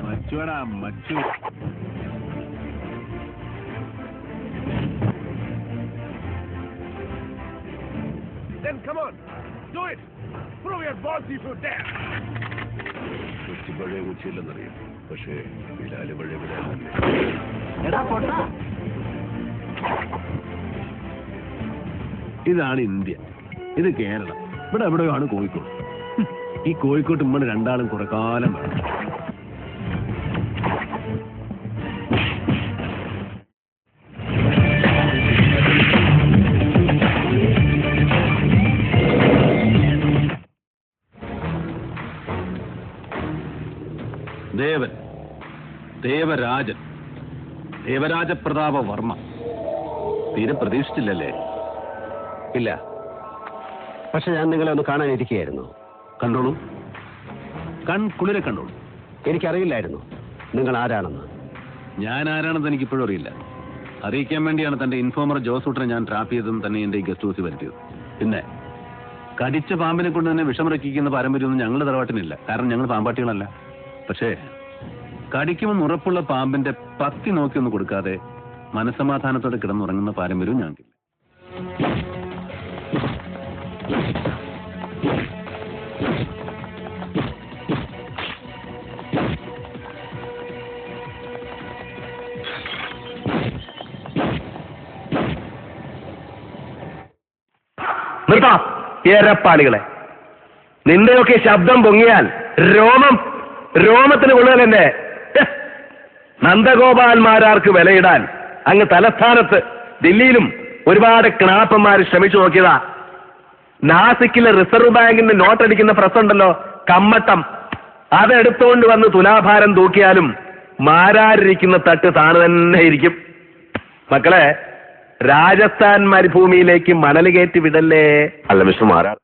മച്ചുവടാ മച്ചു. Then come on, do it. Prove your balls if you dare. Kochi പഴയ കൊച്ചിയില്ലെന്നറിയാം, പക്ഷേ ബിലാല് പഴയ ബിലാലല്ലേ. ഇതാണ് ഇന്ത്യ, ഇത് കേരളം, ഇവിടെ എവിടെയാണ് കോഴിക്കോട്. ഈ കോഴിക്കോട്ട് നമ്മൾ രണ്ടാളും കുറെ കാലം വേണം. ദേവൻ, ദേവരാജൻ, ദേവരാജപ്രതാപ വർമ്മ. തീരെ പ്രതീക്ഷിച്ചില്ലല്ലേ? ഇല്ല, പക്ഷെ ഞാൻ നിങ്ങളെ ഒന്ന് കാണാനിരിക്കുകയായിരുന്നു. കണ്ടോളൂ, കുളിരെ കണ്ടോളൂ. എനിക്കറിയില്ലായിരുന്നു നിങ്ങൾ ആരാണെന്ന്. ഞാൻ ആരാണെന്ന് എനിക്കിപ്പോഴും അറിയില്ല. അറിയിക്കാൻ വേണ്ടിയാണ് തന്റെ ഇൻഫോമർ ജോസൂട്ടനെ ഞാൻ ട്രാപ്പ് ചെയ്തതും തന്നെ എന്റെ ഈ ഗസ്റ്റ് ഹൗസിൽ വരുത്തിയത്. പിന്നെ കടിച്ച പാമ്പിനെ കൊണ്ട് തന്നെ വിഷമിറക്കിക്കുന്ന പാരമ്പര്യമൊന്നും ഞങ്ങളുടെ തറവാട്ടിനില്ല, കാരണം ഞങ്ങൾ പാമ്പാട്ടികളല്ല. പക്ഷേ കടിക്കുമെന്ന് ഉറപ്പുള്ള പാമ്പിന്റെ പത്തി നോക്കിയൊന്നും കൊടുക്കാതെ മനസമാധാനത്തോടെ കിടന്നുറങ്ങുന്ന പാരമ്പര്യവും ഞങ്ങൾക്കില്ല. നിർത്താം ഏറെപ്പാളികളെ. നിന്റെയൊക്കെ ശബ്ദം പൊങ്ങിയാൽ രോമത്തിന് കൊള്ളുക തന്നെ. നന്ദഗോപാൽമാരാർക്ക് വിലയിടാൻ അങ്ങ് തലസ്ഥാനത്ത് ദില്ലിയിലും ഒരുപാട് ക്ണാപ്പന്മാർ ശ്രമിച്ചു നോക്കിയതാ. നാസിക്കിലെ റിസർവ് ബാങ്കിന്റെ നോട്ടടിക്കുന്ന പ്രസ് ഉണ്ടല്ലോ, കമ്മട്ടം, അതെടുത്തുകൊണ്ട് വന്ന് തുലാഭാരം തൂക്കിയാലും മാരാരിരിക്കുന്ന തട്ട് താണു തന്നെ ഇരിക്കും. മക്കളെ, രാജസ്ഥാൻ മരുഭൂമിയിലേക്ക് മണൽ കയറ്റി വിടല്ലേ. അല്ല മിസ്റ്റർ മാരാർ,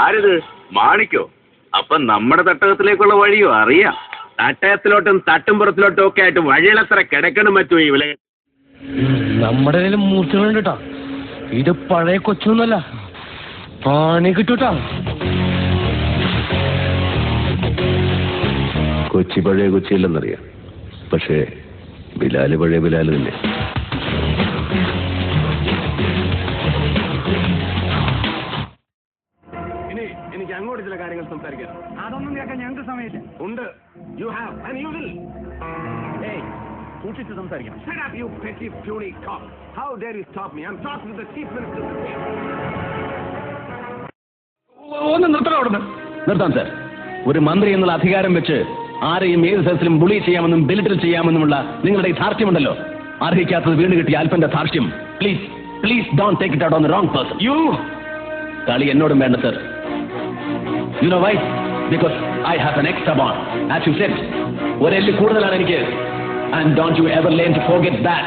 ആരിത്? മാണിക്കോ? അപ്പൊ നമ്മുടെ തട്ടകത്തിലേക്കുള്ള വഴിയോ അറിയാം. തട്ടകത്തിലോട്ടും തട്ടുംപുറത്തിലോട്ടും ഒക്കെ ആയിട്ട് വഴികളെത്ര കിടക്കണം മറ്റു ഈ വില. നമ്മുടെ കയ്യിലും മൂർച്ചകളുണ്ട് കേട്ടോ. ഇത് പഴയ കൊച്ചൊന്നുമല്ല, പണി കിട്ടൂട്ടാ. കൊച്ചി പഴയ കൊച്ചിയില്ലെന്നറിയാം, പക്ഷേ ബിലാല് പഴയ ബിലാല് തന്നെ. ഇനി എനിക്ക് അങ്ങോട്ട് ചില കാര്യങ്ങൾ സംസാരിക്കാം. അതൊന്നും കേൾക്കാൻ ഞങ്ങൾക്ക് സമയമില്ല. ഉണ്ട്. You have and you will. സൂക്ഷിച്ച് സംസാരിക്കണം. Shut up, you petty puny cock. How dare you stop me? I'm talking to the chief minister. ഒന്ന് നിർത്തണം അവിടുന്ന്. നിർത്താം സാർ. ഒരു മന്ത്രി എന്നുള്ള അധികാരം വെച്ച് ആരെയും ഏത് തരത്തിലും ബുളി ചെയ്യാമെന്നും ബെലിറ്റിൽ ചെയ്യാമെന്നുമുള്ള നിങ്ങളുടെ ഈ ധാർഷ്ട്യമുണ്ടല്ലോ, അർഹിക്കാത്തത് വീണ് കിട്ടിയ അല്പന്റെ ധാർഷ്ട്യം. Please don't take it out on the wrong person. കളി എന്നോടും വേണ്ട sir. You know why? Because I have an extra bond. As you said, ഒരെല്ല് കൂടുതലാണ് എനിക്ക്. And don't you ever learn to forget that.